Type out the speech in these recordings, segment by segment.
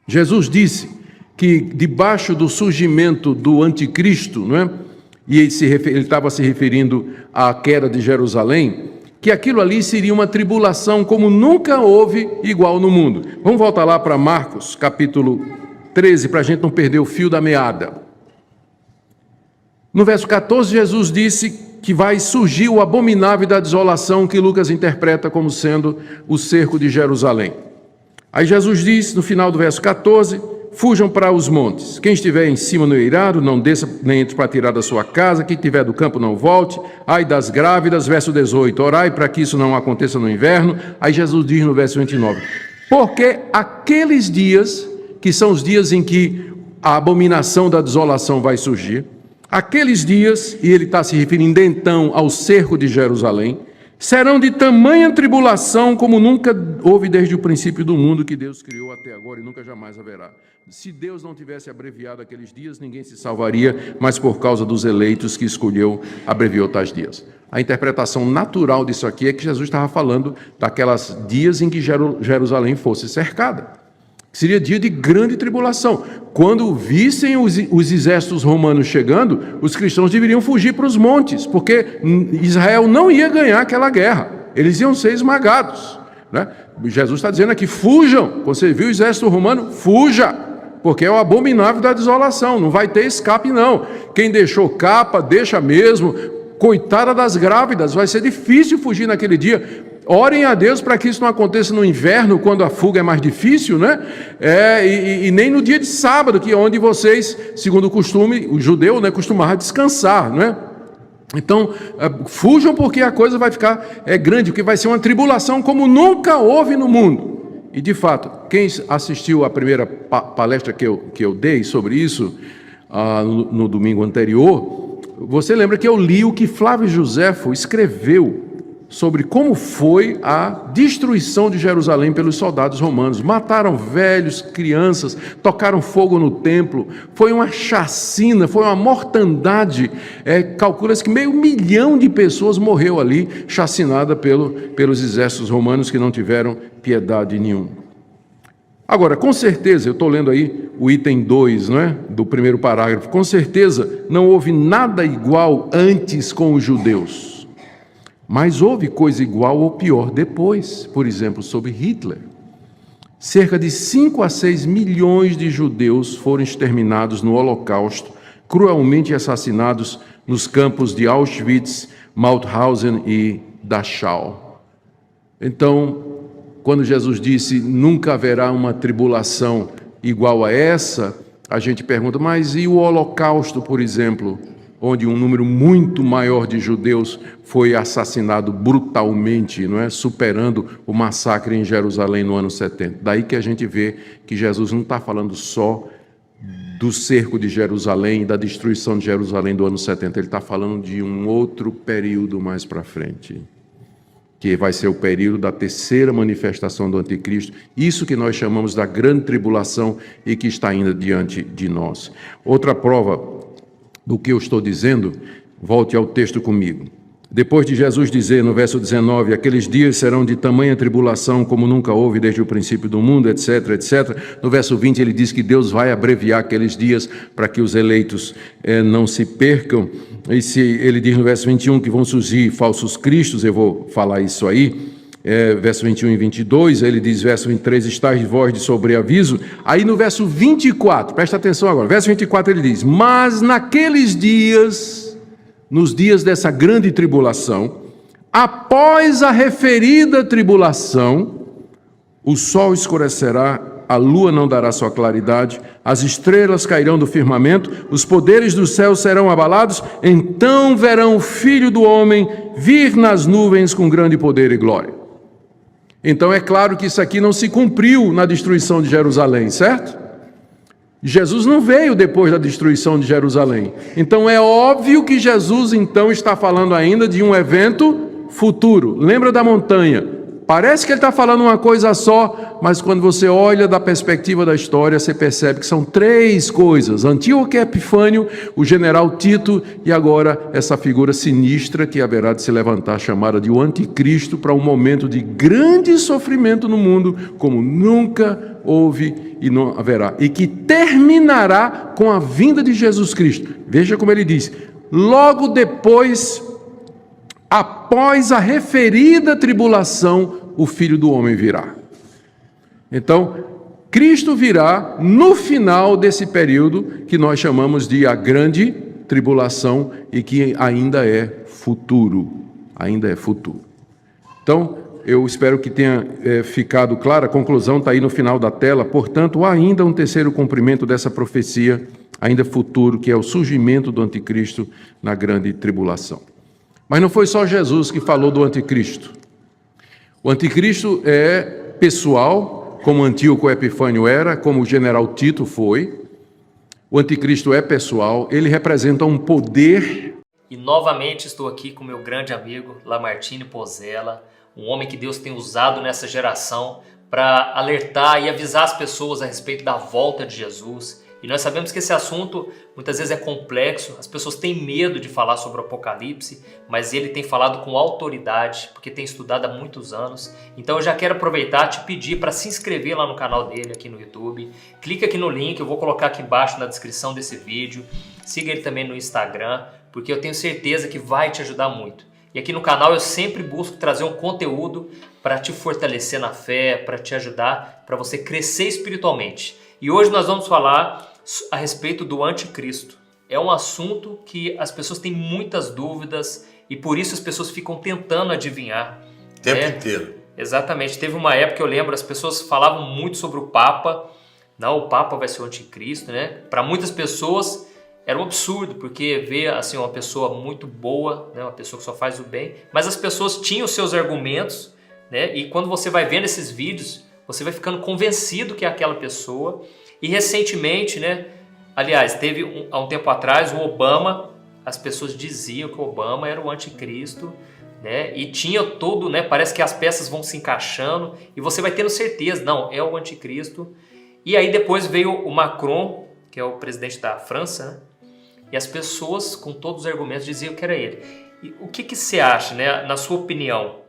Jesus disse que debaixo do surgimento do anticristo, não é? E ele estava se referindo à queda de Jerusalém, que aquilo ali seria uma tribulação como nunca houve igual no mundo. Vamos voltar lá para Marcos, capítulo 13, para a gente não perder o fio da meada. No verso 14, Jesus disse que vai surgir o abominável da desolação, que Lucas interpreta como sendo o cerco de Jerusalém. Aí Jesus diz, no final do verso 14, fujam para os montes. Quem estiver em cima no eirado, não desça nem entre para tirar da sua casa. Quem estiver do campo, não volte. Ai das grávidas, verso 18. Orai para que isso não aconteça no inverno. Aí Jesus diz no verso 29. Porque aqueles dias, que são os dias em que a abominação da desolação vai surgir, aqueles dias, e ele está se referindo então ao cerco de Jerusalém, serão de tamanha tribulação como nunca houve desde o princípio do mundo que Deus criou até agora e nunca jamais haverá. Se Deus não tivesse abreviado aqueles dias, ninguém se salvaria, mas por causa dos eleitos que escolheu, abreviou tais dias. A interpretação natural disso aqui é que Jesus estava falando daquelas dias em que Jerusalém fosse cercada. Seria dia de grande tribulação. Quando vissem os exércitos romanos chegando, os cristãos deveriam fugir para os montes, porque Israel não ia ganhar aquela guerra. Eles iam ser esmagados, né? Jesus está dizendo aqui, fujam. Você viu o exército romano? Fuja, porque é o abominável da desolação. Não vai ter escape, não. Quem deixou capa, deixa mesmo. Coitada das grávidas, vai ser difícil fugir naquele dia. Orem a Deus para que isso não aconteça no inverno, quando a fuga é mais difícil, né? E nem no dia de sábado, que é onde vocês, segundo o costume, o judeu, né, costumava descansar, né? Então, fujam, porque a coisa vai ficar grande, porque vai ser uma tribulação como nunca houve no mundo. E, de fato, quem assistiu à primeira palestra que eu dei sobre isso, no domingo anterior, você lembra que eu li o que Flávio Josefo escreveu sobre como foi a destruição de Jerusalém pelos soldados romanos. Mataram velhos, crianças, tocaram fogo no templo, foi uma chacina, foi uma mortandade. Calcula-se que 500 mil de pessoas morreu ali, chacinada pelos exércitos romanos, que não tiveram piedade nenhuma. Agora, com certeza, eu estou lendo aí o item 2, não é? Do primeiro parágrafo, com certeza não houve nada igual antes com os judeus. Mas houve coisa igual ou pior depois, por exemplo, sobre Hitler. Cerca de 5 a 6 milhões de judeus foram exterminados no Holocausto, cruelmente assassinados nos campos de Auschwitz, Mauthausen e Dachau. Então, quando Jesus disse, nunca haverá uma tribulação igual a essa, a gente pergunta, mas e o Holocausto, por exemplo, onde um número muito maior de judeus foi assassinado brutalmente, não é? Superando o massacre em Jerusalém no ano 70. Daí que a gente vê que Jesus não está falando só do cerco de Jerusalém, da destruição de Jerusalém do ano 70, ele está falando de um outro período mais para frente, que vai ser o período da terceira manifestação do anticristo, isso que nós chamamos da grande tribulação e que está ainda diante de nós. Outra prova do que eu estou dizendo, volte ao texto comigo. Depois de Jesus dizer no verso 19, aqueles dias serão de tamanha tribulação como nunca houve desde o princípio do mundo, etc, etc. No verso 20 ele diz que Deus vai abreviar aqueles dias para que os eleitos não se percam. E se ele diz no verso 21 que vão surgir falsos cristos, eu vou falar isso aí. Verso 21 e 22, ele diz, verso 23, estáis vós de sobreaviso. Aí no verso 24, presta atenção agora, verso 24 ele diz, mas naqueles dias, nos dias dessa grande tribulação, após a referida tribulação, o sol escurecerá, a lua não dará sua claridade, as estrelas cairão do firmamento, os poderes do céu serão abalados, então verão o Filho do Homem vir nas nuvens com grande poder e glória. Então é claro que isso aqui não se cumpriu na destruição de Jerusalém, certo? Jesus não veio depois da destruição de Jerusalém. Então é óbvio que Jesus então está falando ainda de um evento futuro. Lembra da montanha? Parece que ele está falando uma coisa só, mas quando você olha da perspectiva da história, você percebe que são três coisas: Antíoco Epifânio, o general Tito e agora essa figura sinistra que haverá de se levantar, chamada de o Anticristo, para um momento de grande sofrimento no mundo, como nunca houve e não haverá, e que terminará com a vinda de Jesus Cristo. Veja como ele diz: logo depois, após a referida tribulação, o Filho do Homem virá. Então, Cristo virá no final desse período que nós chamamos de a grande tribulação e que ainda é futuro. Ainda é futuro. Então, eu espero que tenha ficado clara, a conclusão está aí no final da tela. Portanto, há ainda um terceiro cumprimento dessa profecia, ainda futuro, que é o surgimento do anticristo na grande tribulação. Mas não foi só Jesus que falou do anticristo. O anticristo é pessoal, como Antíoco Epifânio era, como o general Tito foi. O anticristo é pessoal, ele representa um poder. E novamente estou aqui com meu grande amigo Lamartine Pozzella, um homem que Deus tem usado nessa geração para alertar e avisar as pessoas a respeito da volta de Jesus. E nós sabemos que esse assunto muitas vezes é complexo, as pessoas têm medo de falar sobre o Apocalipse, mas ele tem falado com autoridade, porque tem estudado há muitos anos. Então eu já quero aproveitar e te pedir para se inscrever lá no canal dele aqui no YouTube. Clica aqui no link, eu vou colocar aqui embaixo na descrição desse vídeo. Siga ele também no Instagram, porque eu tenho certeza que vai te ajudar muito. E aqui no canal eu sempre busco trazer um conteúdo para te fortalecer na fé, para te ajudar, para você crescer espiritualmente. E hoje nós vamos falar a respeito do anticristo. É um assunto que as pessoas têm muitas dúvidas e por isso as pessoas ficam tentando adivinhar. O tempo inteiro. Exatamente. Teve uma época que eu lembro, as pessoas falavam muito sobre o Papa. Não, o Papa vai ser o anticristo, né? Para muitas pessoas era um absurdo, porque ver assim, uma pessoa muito boa, né? Uma pessoa que só faz o bem, mas as pessoas tinham seus argumentos, né? E quando você vai vendo esses vídeos, você vai ficando convencido que é aquela pessoa. E recentemente, né? Aliás, teve há um tempo atrás o Obama, as pessoas diziam que o Obama era o anticristo, né? E tinha todo, né? Parece que as peças vão se encaixando e você vai tendo certeza, não, é o anticristo. E aí depois veio o Macron, que é o presidente da França, né? E as pessoas, com todos os argumentos, diziam que era ele. E o que você acha, né? Na sua opinião?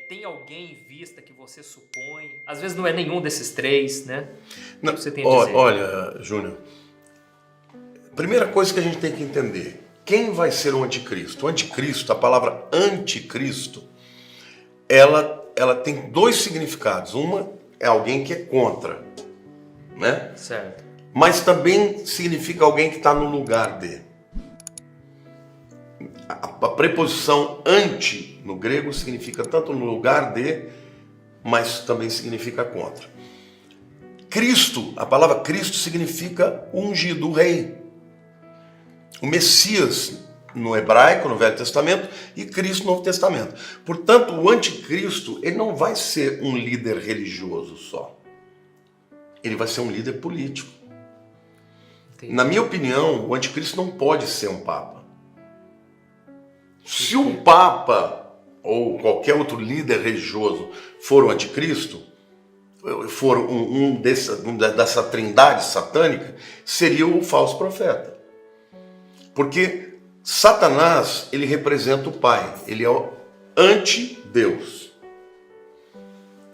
Tem alguém em vista que você supõe? Às vezes não é nenhum desses três, né? Não, o que você tem a dizer? Olha, Júnior, primeira coisa que a gente tem que entender, quem vai ser o anticristo? O anticristo, a palavra anticristo, ela tem dois significados. Uma é alguém que é contra, né? Certo. Mas também significa alguém que está no lugar de. A preposição anti no grego significa tanto no lugar de, mas também significa contra. Cristo, a palavra Cristo significa ungido, o rei. O Messias no hebraico, no Velho Testamento, e Cristo no Novo Testamento. Portanto, o anticristo, ele não vai ser um líder religioso só. Ele vai ser um líder político. Entendi. Na minha opinião, o anticristo não pode ser um papa. Se um papa ou qualquer outro líder religioso for o anticristo, for dessa trindade satânica, seria o falso profeta. Porque Satanás, ele representa o Pai, ele é o anti-Deus.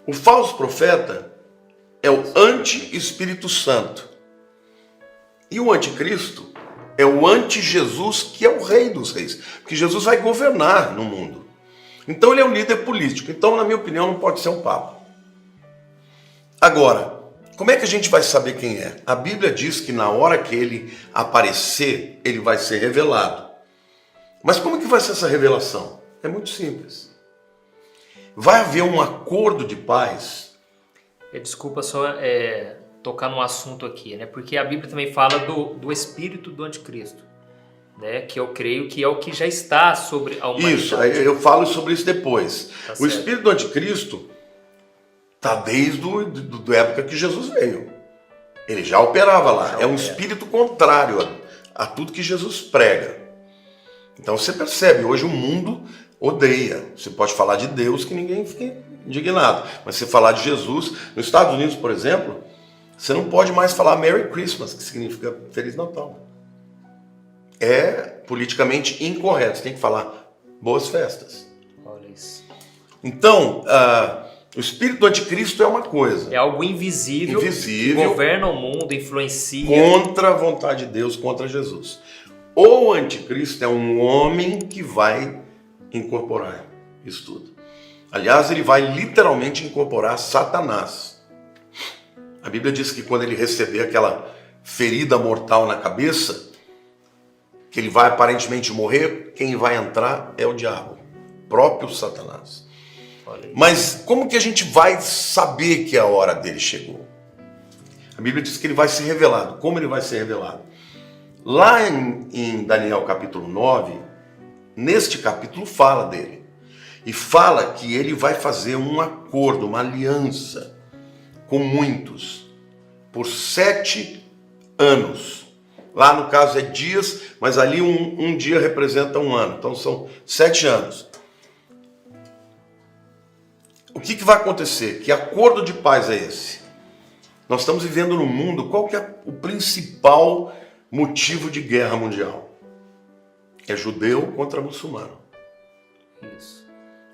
O falso profeta é o anti-Espírito Santo. E o anticristo é o anti-Jesus, que é o rei dos reis. Porque Jesus vai governar no mundo. Então ele é um líder político. Então, na minha opinião, não pode ser um papa. Agora, como é que a gente vai saber quem é? A Bíblia diz que na hora que ele aparecer, ele vai ser revelado. Mas como que vai ser essa revelação? É muito simples. Vai haver um acordo de paz. Desculpa só tocar num assunto aqui, né? Porque a Bíblia também fala do espírito do anticristo, né? Que eu creio que é o que já está sobre a humanidade. Isso, eu falo sobre isso depois. Tá o certo. espírito do anticristo está desde a época que Jesus veio. Ele já operava lá. É um espírito contrário a tudo que Jesus prega. Então você percebe, hoje o mundo odeia. Você pode falar de Deus que ninguém fica indignado. Mas você falar de Jesus, nos Estados Unidos, por exemplo, você não pode mais falar Merry Christmas, que significa Feliz Natal. É politicamente incorreto. Você tem que falar Boas Festas. Olha isso. Então, o espírito do anticristo é uma coisa. É algo invisível, que governa o mundo, influencia. Contra a vontade de Deus, contra Jesus. O anticristo é um homem que vai incorporar isso tudo. Aliás, ele vai literalmente incorporar Satanás. A Bíblia diz que quando ele receber aquela ferida mortal na cabeça, que ele vai aparentemente morrer, quem vai entrar é o diabo, próprio Satanás. Mas como que a gente vai saber que a hora dele chegou? A Bíblia diz que ele vai ser revelado. Como ele vai ser revelado? Lá em Daniel capítulo 9, neste capítulo fala dele. E fala que ele vai fazer um acordo, uma aliança com muitos, por 7 anos. Lá no caso é dias, mas ali um dia representa um ano. Então são 7 anos. O que vai acontecer? Que acordo de paz é esse? Nós estamos vivendo num mundo, qual que é o principal motivo de guerra mundial? É judeu contra muçulmano. Isso.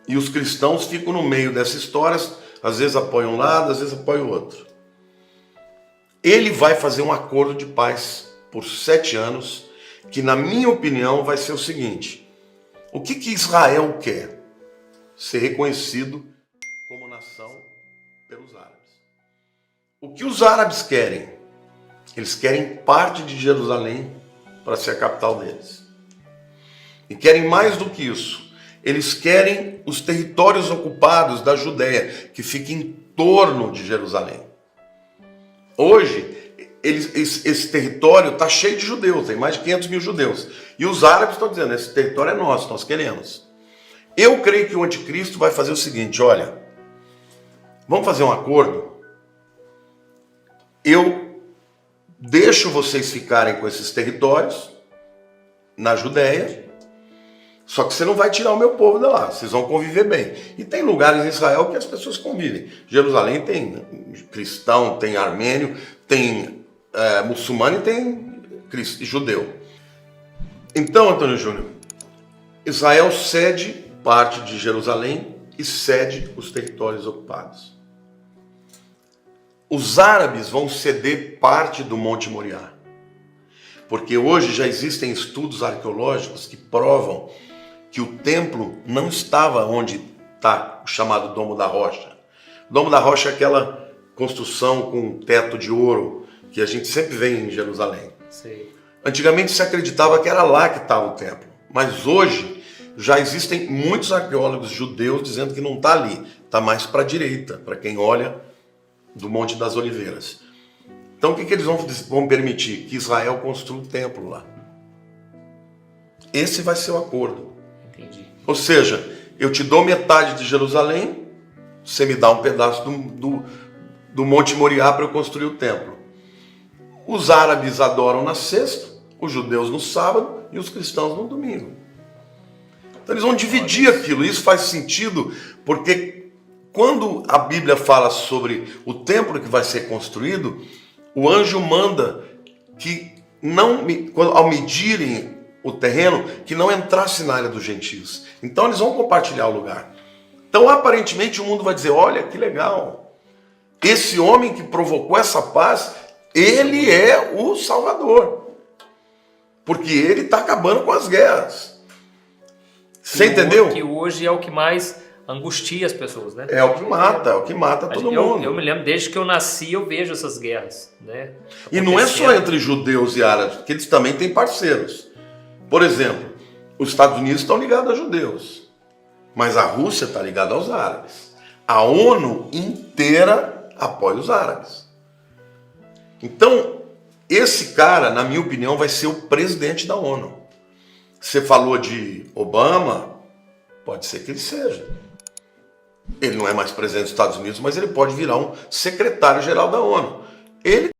E os cristãos ficam no meio dessa história, às vezes apoiam um lado, às vezes apoiam o outro. Ele vai fazer um acordo de paz por 7 anos, que na minha opinião vai ser o seguinte: o que Israel quer? Ser reconhecido como nação pelos árabes. O que os árabes querem? Eles querem parte de Jerusalém para ser a capital deles. E querem mais do que isso. Eles querem os territórios ocupados da Judéia, que fica em torno de Jerusalém. Hoje, esse território está cheio de judeus, tem mais de 500 mil judeus. E os árabes estão dizendo, esse território é nosso, nós queremos. Eu creio que o anticristo vai fazer o seguinte: olha, vamos fazer um acordo? Eu deixo vocês ficarem com esses territórios na Judéia, só que você não vai tirar o meu povo de lá, vocês vão conviver bem. E tem lugares em Israel que as pessoas convivem. Jerusalém tem cristão, tem armênio, tem muçulmano e tem judeu. Então, Antônio Júnior, Israel cede parte de Jerusalém e cede os territórios ocupados. Os árabes vão ceder parte do Monte Moriá, porque hoje já existem estudos arqueológicos que provam que o templo não estava onde está o chamado Domo da Rocha. O Domo da Rocha é aquela construção com teto de ouro que a gente sempre vê em Jerusalém. Sim. Antigamente se acreditava que era lá que estava o templo, mas hoje já existem muitos arqueólogos judeus dizendo que não está ali, está mais para a direita, para quem olha do Monte das Oliveiras. Então o que eles vão permitir? Que Israel construa um templo lá. Esse vai ser o acordo. Entendi. Ou seja, eu te dou metade de Jerusalém, você me dá um pedaço do Monte Moriá para eu construir o templo. Os árabes adoram na sexta, os judeus no sábado e os cristãos no domingo. Então eles vão dividir aquilo. Isso faz sentido porque quando a Bíblia fala sobre o templo que vai ser construído, o anjo manda que ao medirem o terreno, que não entrasse na área dos gentios. Então eles vão compartilhar o lugar. Então aparentemente o mundo vai dizer, olha que legal, esse homem que provocou essa paz, ele é o Salvador. Porque ele está acabando com as guerras. Você entendeu? Que hoje é o que mais angustia as pessoas, né? É o que mata todo mundo. Eu me lembro, desde que eu nasci, eu vejo essas guerras, né? E não é só entre judeus e árabes, porque eles também têm parceiros. Por exemplo, os Estados Unidos estão ligados a judeus, mas a Rússia está ligada aos árabes. A ONU inteira apoia os árabes. Então, esse cara, na minha opinião, vai ser o presidente da ONU. Você falou de Obama, pode ser que ele seja. Ele não é mais presidente dos Estados Unidos, mas ele pode virar um secretário-geral da ONU. Ele